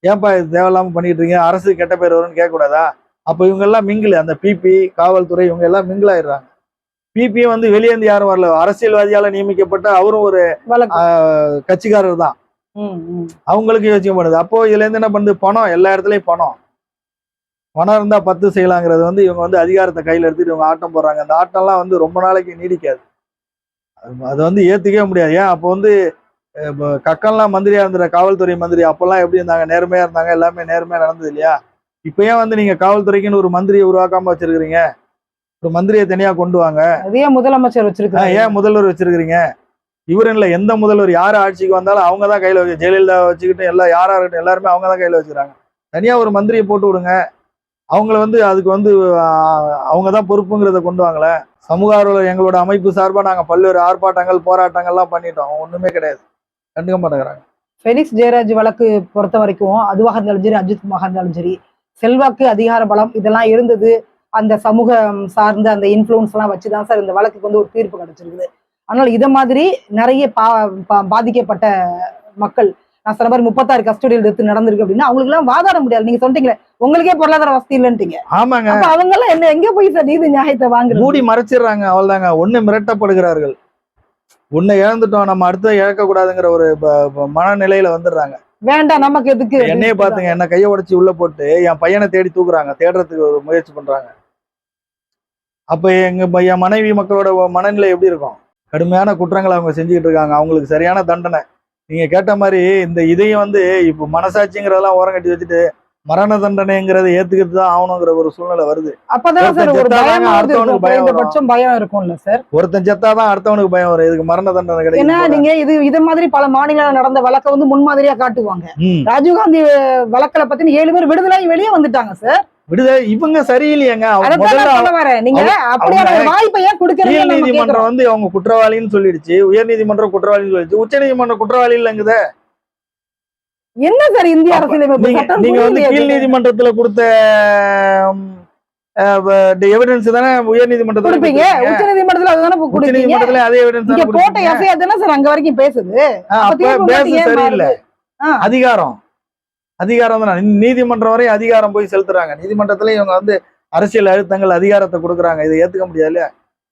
ஏன்பா இது தேவையில்லாம பண்ணிட்டு இருக்கீங்க, அரசு கெட்ட பேர் வரும்னு கேட்க கூடாதா? அப்ப இவங்க எல்லாம் மிங்கிள், அந்த பிபி காவல்துறை இவங்க எல்லாம் மிங்கிள் ஆயிடுறாங்க. பிபி வந்து வெளியேந்து யாரும் வரல, அரசியல்வாதியால நியமிக்கப்பட்ட அவரும் ஒரு கட்சிக்காரர் தான். அவங்களுக்கு யோசிக்க மாட்டேது. அப்போ இதுல இருந்து என்ன பண்ணுது, பணம், எல்லா இடத்துலயும் பணம் இருந்தா 10 செய்யலாங்கிறது வந்து இவங்க வந்து அதிகாரத்தை கையில எடுத்துட்டு இவங்க ஆட்டம் போடுறாங்க. அந்த ஆட்டம்லாம் வந்து ரொம்ப நாளைக்கு நீடிக்காது. அதை வந்து ஏத்துக்கவே முடியாது. ஏன் அப்போ வந்து கக்கன்லாம் மந்திரியா இருந்த காவல்துறை மந்திரி அப்பெல்லாம் எப்படி இருந்தாங்க, நேர்மையா இருந்தாங்க, எல்லாமே நேர்மையா நடந்தது இல்லையா. இப்ப ஏன் வந்து நீங்க காவல்துறைக்குன்னு ஒரு மந்திரியை உருவாக்காம வச்சிருக்கிறீங்க, ஒரு மந்திரியை தனியா கொண்டு வாங்க. அதே முதலமைச்சர் வச்சிருக்காங்க, ஏன் முதல்வர் வச்சிருக்கிறீங்க? இவரும் இல்ல, எந்த முதல்வர் யாரு ஆட்சிக்கு வந்தாலும் அவங்க தான் கையில வச்சு, ஜெயலலிதா வச்சுக்கிட்டு எல்லாம் யாரா இருக்கட்டும் எல்லாருமே அவங்க தான் கையில வச்சுக்கிறாங்க. தனியா ஒரு மந்திரியை போட்டு விடுங்க, அவங்கள வந்து அதுக்கு வந்து அவங்க தான் பொறுப்புங்கிறத கொண்டு வாங்கல. சமூக ஆர்வலர் எங்களோட அமைப்பு சார்பா நாங்க பல்வேறு ஆர்ப்பாட்டங்கள் போராட்டங்கள்லாம் பண்ணிட்டோம், ஒண்ணுமே கிடையாது, கண்டுக்க மாட்டேங்கிறாங்க. ஃபெலிக்ஸ் ஜெயராஜ் வழக்கு பொறுத்த வரைக்கும் அதுவாக இருந்தாலும் சரி, அஜித் குமார் இருந்தாலும் சரி, செல்வாக்கு, அதிகார பலம் இதெல்லாம் இருந்தது. அந்த சமூகம் சார்ந்த அந்த இன்ஃப்ளூயன்ஸ் எல்லாம் வச்சுதான் சார் இந்த வழக்குக்கு வந்து ஒரு தீர்ப்பு கிடைச்சிருக்குது. அதனால இதை மாதிரி நிறைய பாதிக்கப்பட்ட மக்கள், நான் சொன்ன மாதிரி 36 கஸ்டடியில் எடுத்து நடந்திருக்கு அப்படின்னா அவங்களுக்கு எல்லாம் வாதாட முடியாது. நீங்க சொல்றீங்களே உங்களுக்கே பொருளாதார வசதி இல்லைன்ட்டீங்க. ஆமாங்க, அவங்க எல்லாம் என்ன எங்க போய் சார் நீதி நியாயத்தை வாங்குறது? மூடி மறைச்சிடுறாங்க, அவ்வளவுதாங்க. ஒண்ணு மிரட்டப்படுகிறார்கள், ஒண்ணு இழந்துட்டோம் நம்ம அடுத்த இழக்க கூடாதுங்கிற ஒரு மனநிலையில வந்துடுறாங்க. வேண்டாம் நமக்கு எதுக்கு. என்னையே பாத்துங்க, என்ன கையை உடைச்சு உள்ள போட்டு என் பையனை தேடி தூக்குறாங்க, தேடுறதுக்கு ஒரு முயற்சி பண்றாங்க. அப்ப என் மனைவி மக்களோட மனநிலை எப்படி இருக்கும்? கடுமையான குற்றங்களை அவங்க செஞ்சுக்கிட்டு இருக்காங்க, அவங்களுக்கு சரியான தண்டனை. நீங்க கேட்ட மாதிரி இந்த இதையும் வந்து இப்ப மனசாட்சிங்கிறதெல்லாம் ஓரம் கட்டி வச்சுட்டு மரண தண்டனைங்கிறத ஏத்துக்கிட்டு தான் ஆகணுங்கிற ஒரு சூழ்நிலை வருது. அப்பதான் சார் ஒரு அடுத்தவனுக்கு பயம் இருக்கும்ல சார். ஒருத்தன் செத்தாதான் அடுத்தவனுக்கு பயம் வரும், இதுக்கு மரண தண்டனை கிடைக்கும். ஏன்னா நீங்க இது மாதிரி பல மாநிலங்கள் நடந்த வழக்கை வந்து முன்மாதிரியா காட்டுவாங்க. ராஜீவ்காந்தி வழக்கில பத்தி 7 பேர் விடுதலை வெளியே வந்துட்டாங்க சார். விடுதலை இவங்க சரியில்லையங்க. நீதிமன்றம் வந்து அவங்க குற்றவாளின்னு சொல்லிடுச்சு, உயர் நீதிமன்றம் குற்றவாளின்னு சொல்லிடுச்சு, உச்ச நீதிமன்றம் குற்றவாளி இல்லைங்குத. என்ன சார் இந்திய அரசியலமைப்பு? நீங்க வந்து கீழ் நீதிமன்றத்துல கொடுத்த எவிடன்ஸ் தானே உயர் நீதிமன்றத்துல கொடுப்பீங்க, உச்ச நீதிமன்றத்துல அதுதானே உச்ச நீதிமன்றத்துல அதே எவிடன்ஸ் தானே போட்ட எஃப்ஐஆர் தானே சார் அங்க வரைக்கும் பேசுது. அப்ப பேச சரியில்லை. அதிகாரம் தான் நீதிமன்றம் வரை அதிகாரம் போய் செலுத்துறாங்க. நீதிமன்றத்துல இவங்க வந்து அரசியல் அழுத்தங்கள் அதிகாரத்தை கொடுக்குறாங்க, இதை ஏத்துக்க முடியாது.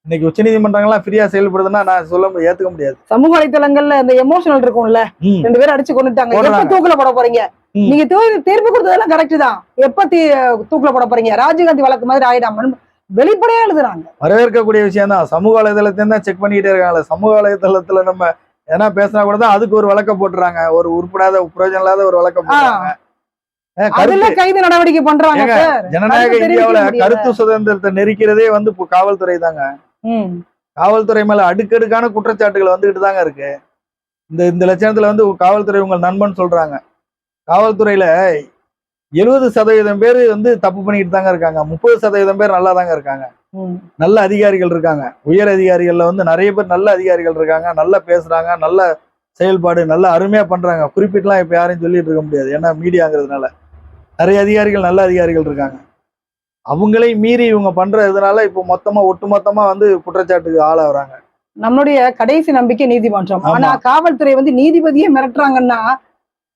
இன்னைக்கு உச்ச நீதிமன்றங்கள்லாம் ஃப்ரீயா செயல்படுதுன்னா நான் சொல்ல ஏத்துக்க முடியாது. சமூக வலைத்தளங்கள்ல இந்த எமோஷனல் இருக்கும்ல, 2 பேரும் அடிச்சு கொண்டுட்டாங்க, எப்ப தூக்குல போட போறீங்க? நீங்க தீர்ப்பு கொடுத்ததெல்லாம் கரெக்ட் தான், எப்ப தூக்குல போட போறீங்க? ராஜீவ்காந்தி வழக்கு மாதிரி ஆயிடாம வெளிப்படையா எழுதுறாங்க. வரவேற்கக்கூடிய விஷயம் தான். சமூக வலைதளத்தையும் தான் செக் பண்ணிக்கிட்டே இருக்காங்க. சமூக வலைதளத்துல நம்ம ஏன்னா பேசினா கூட தான் அதுக்கு ஒரு வழக்க போட்டுறாங்க, ஒரு உறுப்பிடாத பிரயோஜனம் இல்லாத ஒரு வழக்க போடுறாங்க. கைது நடவடிக்கை பண்றாங்க. ஜனநாயக இந்தியாவுல கருத்து சுதந்திரத்தை நெரிக்கிறதே வந்து காவல்துறை தாங்க. காவல்துறை மேல அடுக்கடுக்கான குற்றச்சாட்டுகள் வந்துகிட்டு தாங்க இருக்கு. இந்த லட்சணத்துல வந்து காவல்துறை உங்கள் நண்பன் சொல்றாங்க. காவல்துறையில 70% பேர் வந்து தப்பு பண்ணிட்டு தாங்க இருக்காங்க. 30% பேர் நல்லா தாங்க இருக்காங்க. நல்ல அதிகாரிகள் இருக்காங்க. உயர் அதிகாரிகள்ல வந்து நிறைய பேர் நல்ல அதிகாரிகள் இருக்காங்க. நல்லா பேசுறாங்க, நல்ல செயல்பாடு, நல்லா அருமையா பண்றாங்க. குறிப்பிட்டுலாம் இப்ப யாரையும் சொல்லிட்டு இருக்க முடியாது. ஏன்னா மீடியாங்கிறதுனால நிறைய அதிகாரிகள் நல்ல அதிகாரிகள் இருக்காங்க. அவங்களே மீறி இவங்க பண்றதுனால இப்போ மொத்தமா ஒட்டுமொத்தமா வந்து குற்றச்சாட்டுக்கு ஆளாகிறாங்க. நம்மளுடைய கடைசி நம்பிக்கை நீதிமன்றம். ஆனா ஆமா. காவல்துறை வந்து நீதிபதியே மிரட்டுறாங்கன்னா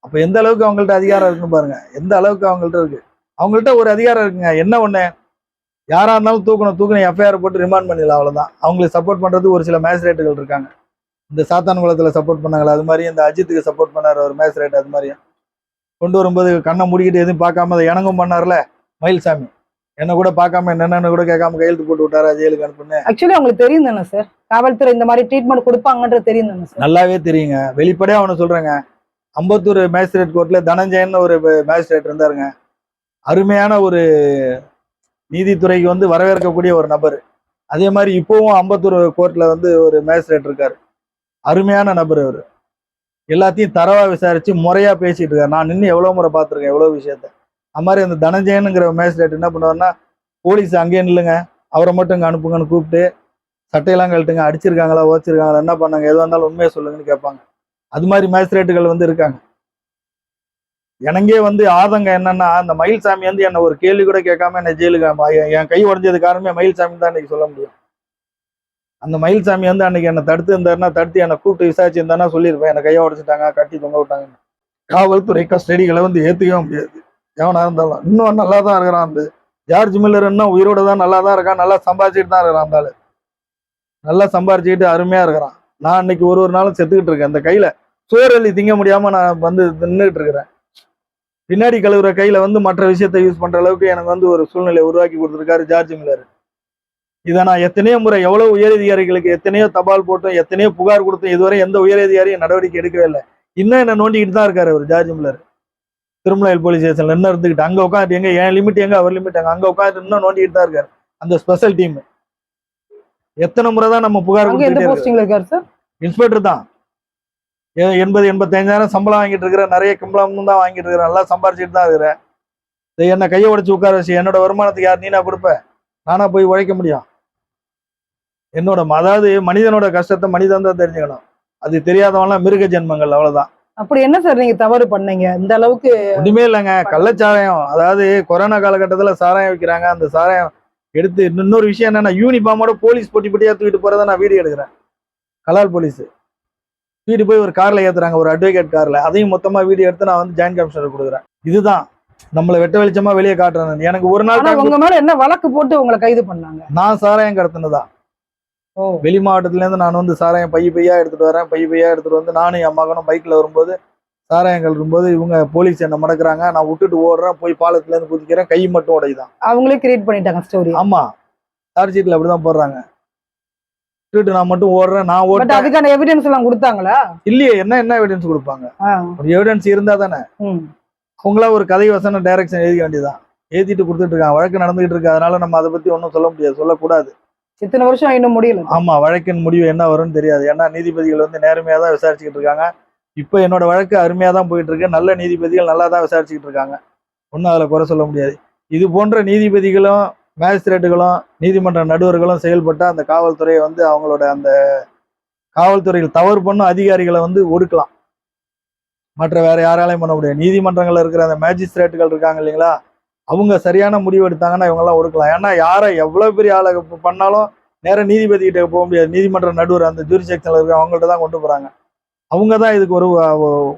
அப்ப எந்த அளவுக்கு அவங்கள்ட்ட அதிகாரம் இருக்குன்னு பாருங்க. எந்த அளவுக்கு அவங்கள்ட்ட இருக்கு. அவங்கள்ட்ட ஒரு அதிகாரம் இருக்குங்க. என்ன ஒண்ணு, யாரா இருந்தாலும் தூக்கணும் எஃப்ஐஆர் போட்டு ரிமாண்ட் பண்ணிடலாம், அவ்வளவுதான். அவங்களுக்கு சப்போர்ட் பண்றது ஒரு சில மேஜிஸ்ட்ரேட்டுகள் இருக்காங்க. இந்த சாத்தான்குளத்துல சப்போர்ட் பண்ணாங்களா, அது மாதிரி இந்த அஜித்துக்கு சப்போர்ட் பண்ணாரு ஒரு மேஜிஸ்ட்ரேட், அது மாதிரி கொண்டு வரும்போது கண்ணை மூடிக்கிட்டு எதுவும் பார்க்காம அதை இணங்கும் பண்ணார்ல மயில்சாமி. என்ன கூட பார்க்காம என்னென்னு கூட கேட்காம கையெழுத்து போட்டு விட்டாரா ஜெயிலுக்கு அனுப்புன்னு. ஆக்சுவலி அவங்களுக்கு தெரியும் தானே சார், காவல்துறை இந்த மாதிரி ட்ரீட்மெண்ட் கொடுப்பாங்கன்றது தெரியும் தானே சார்? நல்லாவே தெரியுங்க. வெளிப்படையா அவனை சொல்றேங்க. அம்பத்தூர் மேஜிஸ்ட்ரேட் கோர்ட்ல தனஞ்சயன் ஒரு மேஜிஸ்ட்ரேட் இருந்தாருங்க. அருமையான ஒரு நீதித்துறைக்கு வந்து வரவேற்கக்கூடிய ஒரு நபர். அதே மாதிரி இப்போவும் அம்பத்தூர் கோர்ட்ல வந்து ஒரு மேஜிஸ்ட்ரேட் இருக்காரு. அருமையான நபர் அவர். எல்லாத்தையும் தரவா விசாரிச்சு முறையா பேசிட்டு இருக்காரு. நான் நின்று எவ்வளவு முறை பார்த்துருக்கேன் எவ்வளவு விஷயத்த. அது மாதிரி அந்த தனஞ்சயனுங்கிற மேஜிஸ்ட்ரேட் என்ன பண்ணுவாருன்னா, போலீஸ் அங்கேயே நில்லுங்க, அவரை மட்டும் இங்க அனுப்புங்கன்னு கூப்பிட்டு சட்டையெல்லாம் கழட்டுங்க, அடிச்சிருக்காங்களா ஓச்சிருக்காங்களா என்ன பண்ணாங்க எதுவாக இருந்தாலும் உண்மையை சொல்லுங்கன்னு கேட்பாங்க. அது மாதிரி மேஜிஸ்ட்ரேட்டுகள் வந்து இருக்காங்க. எனக்கே வந்து ஆதங்கம் என்னன்னா, அந்த மயில்சாமி வந்து என்ன ஒரு கேள்வி கூட கேட்காம என்ன ஜெயிலுக்கு என் கை உடஞ்சது காரணமே மயில்சாமி தான் இன்னைக்கு சொல்ல முடியும். அந்த மயில்சாமி வந்து அன்னைக்கு என்னை தடுத்து இருந்தாருன்னா, தடுத்து என்னை கூப்பிட்டு விசாரிச்சிருந்தானா சொல்லியிருப்பேன், என்னை கையை உடச்சிட்டாங்க, கட்டி தொங்க விட்டாங்க. காவல்துறை கஸ்டடிகளை வந்து ஏத்துக்கவே முடியாது. எவனா இருந்தாலும் இன்னும் நல்லா தான் இருக்கிறான். அந்த ஜார்ஜ் மில்லர் இன்னும் உயிரோட தான் நல்லா தான் இருக்கான். நல்லா சம்பாதிச்சுட்டு தான் இருக்கிறான். அந்த ஆளு நல்லா சம்பாரிச்சுக்கிட்டு அருமையா இருக்கிறான். நான் அன்னைக்கு ஒரு நாளும் செத்துக்கிட்டு இருக்கேன். அந்த கையில சோறள்ளி திங்க முடியாம நான் வந்து நின்றுட்டு இருக்கிறேன். பின்னாடி கழுவுற கையில வந்து மற்ற விஷயத்த யூஸ் பண்ற அளவுக்கு எனக்கு வந்து ஒரு சூழ்நிலை உருவாக்கி கொடுத்துருக்காரு ஜார்ஜ் மில்லர். இதை நான் எத்தனையோ முறை எவ்வளவு உயரதிகாரிகளுக்கு எத்தனையோ தபால் போட்டும் எத்தனையோ புகார் கொடுத்தும் இதுவரை எந்த உயரதிகாரியும் நடவடிக்கை எடுக்கவே இல்லை. இன்னும் என்ன நோண்டிக்கிட்டு தான் இருக்காரு அவர் ஜார்ஜ் மில்லர். திருமலையில் போலீஸ் ஸ்டேஷன்ல இன்னும் இருந்துக்கிட்டு அங்க உட்காந்து எங்க என் லிமிட் எங்க அவர் லிமிட் அங்க உட்காந்து இன்னும் நோண்டிக்கிட்டு தான் இருக்காரு அந்த ஸ்பெஷல் டீம். எத்தனை முறை தான் நம்ம புகார் கொடுத்துட்டு இன்ஸ்பெக்டர் தான் 80-85,000 சம்பளம் வாங்கிட்டு இருக்கிற, நிறைய கம்பளமும் தான் வாங்கிட்டு இருக்கிறேன், நல்லா சம்பாரிச்சுட்டு தான் இருக்கிறேன். என்ன கையை உடைச்சு உட்கார வச்சு என்னோட வருமானத்துக்கு யார் நீனா கொடுப்ப? நானா போய் உழைக்க முடியும்? என்னோட அதாவது மனிதனோட கஷ்டத்தை மனிதன் தான் தெரிஞ்சுக்கணும். அது தெரியாதவங்களாம் மிருக ஜென்மங்கள், அவ்வளவுதான். அப்படி என்ன சார் நீங்க தவறு பண்ணீங்க இந்த அளவுக்கு? ஒண்ணுமே இல்லைங்க, கள்ளச்சாராயம். அதாவது கொரோனா காலகட்டத்துல சாராயம் வைக்கிறாங்க. அந்த சாராயம் எடுத்து இன்னொரு விஷயம் என்னன்னா, யூனிஃபார்மோட போலீஸ் பொட்டி பொட்டியா தூக்கிட்டு போறதை நான் வீடியோ எடுக்கிறேன். கலால் போலீஸ் தூக்கிட்டு போய் ஒரு கார்ல ஏத்துறாங்க, ஒரு அட்வொகேட் கார்ல. அதையும் மொத்தமா வீடியோ எடுத்து நான் வந்து ஜாயின்ட் கமிஷனர் கொடுக்குறேன். இதுதான் நம்மள வெட்ட வெளிச்சமா வெளியே காட்டுறேன். எனக்கு ஒரு நாள் உங்க மேல என்ன வழக்கு போட்டு உங்களை கைது பண்ணாங்க? நான் சாராயம் கடத்தினதா. வெளி மாவட்டத்துல இருந்து நான் வந்து சாராயம் பையா எடுத்துட்டு வரேன். பையா எடுத்துட்டு வந்து நானும் என் மகனும் பைக்ல வரும்போது சாராயங்கள் இருக்கும்போது இவங்க போலீஸ் என்ன மடக்குறாங்க. நான் விட்டுட்டு ஓடுறேன், போய் பாலத்துல இருந்து குதிக்கிறேன், கை மட்டும் உடையுதான். அவங்களே கிரியேட் பண்ணிட்டாங்க ஸ்டோரி. ஆமா, சார்ஜ் ஷீட்ல அப்படிதான் போடுறாங்க. விட்டுட்டு நான் மட்டும் ஓடுறேன். நான் ஓடுறேன். அதுக்கான எவிடன்ஸ் எல்லாம் கொடுத்தாங்களா? இல்லையே, என்ன எவிடன்ஸ் கொடுப்பாங்க? ஒரு எவிடன்ஸ் இருந்தா தானே. அவங்களா ஒரு கதை வசனம் டைரக்ஷன் எழுதிக்க வேண்டியதான். எழுதிட்டு கொடுத்துட்டு இருக்காங்க. வழக்கு நடந்துகிட்டு இருக்கு. அதனால நம்ம அதை பத்தி ஒன்றும் சொல்ல முடியாது, சொல்லக்கூடாது. இத்தனை வருஷம் இன்னும் முடியல. ஆமா, வழக்கின் முடிவு என்ன வரும்னு தெரியாது. ஏன்னா நீதிபதிகள் வந்து நேர்மையா தான் விசாரிச்சுக்கிட்டு இருக்காங்க. இப்ப என்னோட வழக்கு அருமையா தான் போயிட்டு இருக்கு. நல்ல நீதிபதிகள் நல்லா தான் விசாரிச்சுக்கிட்டு இருக்காங்க. ஒன்றும் அதுல குறை சொல்ல முடியாது. இது போன்ற நீதிபதிகளும் மேஜிஸ்ட்ரேட்டுகளும் நீதிமன்ற நடுவர்களும் செயல்பட்ட அந்த காவல்துறையை வந்து அவங்களோட அந்த காவல்துறையில் தவறு பண்ணும் அதிகாரிகளை வந்து ஒடுக்கலாம். மற்ற வேற யாராலையும் பண்ண முடியாது. நீதிமன்றங்கள்ல இருக்கிற அந்த மேஜிஸ்ட்ரேட்டுகள் இருக்காங்க இல்லைங்களா, அவங்க சரியான முடிவு எடுத்தாங்கன்னா இவங்கெல்லாம் ஒடுக்கலாம். ஏன்னா யாரை எவ்வளவு பெரிய ஆளை பண்ணாலும் நேரம் நீதிபதி கிட்ட போக முடியாது. நீதிமன்ற நடுவர் அந்த ஜூரி செக்ஷன்ல இருக்க அவங்கள்ட்ட தான் கொண்டு போறாங்க. அவங்க தான் இதுக்கு ஒரு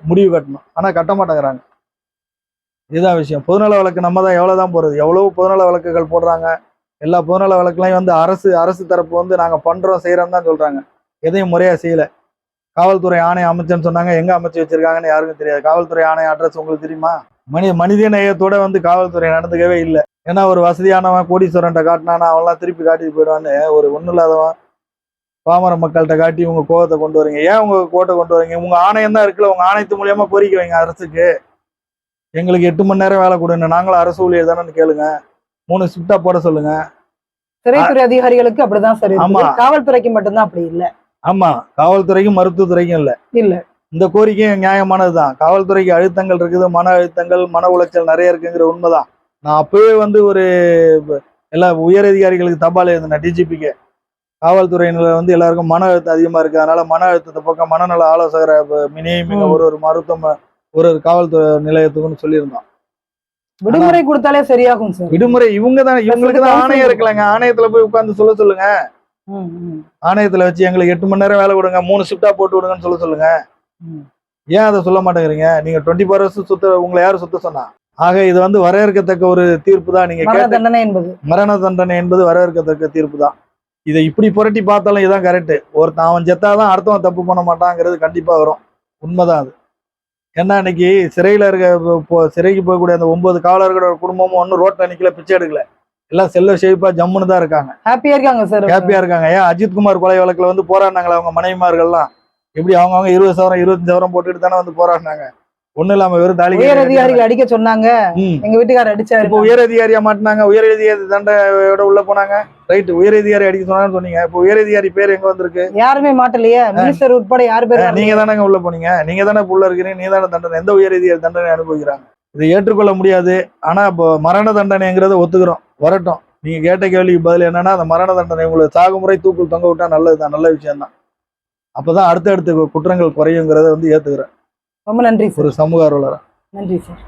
முடிவு கட்டணும். ஆனா கட்ட மாட்டேங்கிறாங்க. இதுதான் விஷயம். பொதுநல வழக்கு நம்ம தான் எவ்வளவுதான் போறது. எவ்வளவு பொதுநல வழக்குகள் போடுறாங்க. எல்லா பொதுநல வழக்குலையும் வந்து அரசு தரப்பு வந்து நாங்க பண்றோம் செய்யறோம் தான் சொல்றாங்க. எதையும் முறையா செய்யல. காவல்துறை ஆணையம் அமைச்சேன்னு சொன்னாங்க. எங்க அமைச்சு வச்சிருக்காங்கன்னு யாருக்கும் தெரியாது. காவல்துறை ஆணைய அட்ரஸ் உங்களுக்கு தெரியுமா? மனித நேயத்தோட வந்து காவல்துறை நடந்துக்கவே இல்லை. ஏன்னா ஒரு வசதியானவன் கோடீஸ்வரன்ட்ட காட்டினானா அவன்லாம் திருப்பி காட்டிட்டு போயிடுவான்னு ஒரு ஒன்றும் இல்லாதவன் பாமர மக்கள்கிட்ட காட்டி உங்க கோவத்தை கொண்டு வரீங்க. ஏன் உங்க கோவத்தை கொண்டு வரீங்க? உங்க ஆணையம் தான் இருக்குல்ல, உங்க ஆணையத்து மூலியமா கோரிக்கை வைங்க அரசுக்கு. எங்களுக்கு 8 மணி நேரம் வேலை கொடுங்க, நாங்களும் அரசு ஊழியர் தானே கேளுங்க, 3 ஷிஃப்டா போட சொல்லுங்க. சிறைத்துறை அதிகாரிகளுக்கு அப்படிதான் சரி. காவல்துறைக்கு மட்டும்தான் அப்படி இல்லை. ஆமா, காவல்துறைக்கும் மருத்துவத்துறைக்கும் இல்ல. இந்த கோரிக்கையும் நியாயமானதுதான். காவல்துறைக்கு அழுத்தங்கள் இருக்குது, மன அழுத்தங்கள், மன உளைச்சல் நிறைய இருக்குங்கிற உண்மைதான். நான் அப்பவே வந்து ஒரு எல்லா உயர் அதிகாரிகளுக்கு தபால் எழுதினேன், டிஜிபிக்கு. காவல்துறையினர் வந்து எல்லாருக்கும் மன அழுத்தம் அதிகமா இருக்கு, அதனால மன அழுத்தத்தை பக்கம் மனநல ஆலோசகரை மினிமம் ஒரு மருத்துவ ஒரு காவல்துறை நிலையத்துக்குன்னு சொல்லியிருந்தோம். விடுமுறை கொடுத்தாலே சரியாகும் சார். விடுமுறை இவங்களுக்கு தான் ஆணையம் இருக்கலங்க. ஆணையத்துல போய் உட்கார்ந்து சொல்லுங்க. ஆணையத்துல வச்சு எங்களுக்கு 8 மணி நேரம் வேலை கொடுங்க, 3 ஷிஃப்டா போட்டு விடுங்கன்னு சொல்லுங்க. ஏன் அதை சொல்ல மாட்டேங்கிறீங்க? நீங்க 24 ஹவர்ஸ் உங்களை யாரு சுத்த சொன்னா? ஆக இது வந்து வரவேற்கத்தக்க ஒரு தீர்ப்பு தான். நீங்க மரண தண்டனை என்பது வரவேற்கத்தக்க தீர்ப்பு தான். இதை இப்படி புரட்டி பார்த்தாலும் இதான் கரெக்ட். ஒருத்தன் அவன் செத்தாதான் அடுத்தவன் தப்பு பண்ண மாட்டாங்கிறது கண்டிப்பா வரும். உண்மைதான் அது. ஏன்னா இன்னைக்கு சிறையில சிறைக்கு போகக்கூடிய அந்த 9 காவலர்களோட குடும்பமும் ஒன்னும் ரோட்ல நிக்கல, பிச்சை எடுக்கல. எல்லாம் செல்ல செழிப்பா ஜம்முன்னு தான் இருக்காங்க, ஹாப்பியா இருக்காங்க சார். ஹாப்பியா இருக்காங்க. ஏன் அஜித்குமார் கொலை வழக்குல வந்து போராடினாங்களா அவங்க மனைவிமார்கள்லாம்? எப்படி அவங்க 20,000 25,000 போட்டுட்டு தானே வந்து போராடினாங்க. ஒண்ணு இல்லாம வெறும் தாலி. உயர் அதிகாரிகள் அடிக்க சொன்னாங்க, எங்க வீட்டுக்காரர் அடிச்சாரு. இப்போ உயர் அதிகாரியா மாட்டினாங்க, உயர் அதிகாரி தண்டையோட உள்ள போனாங்க. ரைட், உயர் அதிகாரி அடிக்க சொன்னாங்கன்னு சொன்னீங்க. இப்போ உயர் அதிகாரி பேர் எங்க வந்திருக்கு? யாருமே மாட்டலையே, மினிஸ்டர் உட்பட யாரு பேர்? நீங்க தானே உள்ள போனீங்க, நீங்க தானே உள்ள இருக்கிறீங்க, நீங்க தானே தண்டனை. எந்த உயர் அதிகாரி தண்டனை அனுபவிக்கிறாங்க? இதை ஏற்றுக்கொள்ள முடியாது. ஆனா இப்போ மரண தண்டனைங்கிறத ஒத்துக்கிறோம், வரட்டும். நீங்க கேட்ட கேள்விக்கு பதில் என்னன்னா, அந்த மரண தண்டனை உங்களுக்கு சாகுமுறை தூக்கில் தொங்க விட்டா நல்லதுதான், நல்ல விஷயம் தான். அப்பதான் அடுத்தடுத்த குற்றங்கள் குறையுங்கிறத வந்து ஏத்துக்கிறேன். ரொம்ப நன்றி சார். ஒரு சமூக ஆர்வலரா. நன்றி சார்.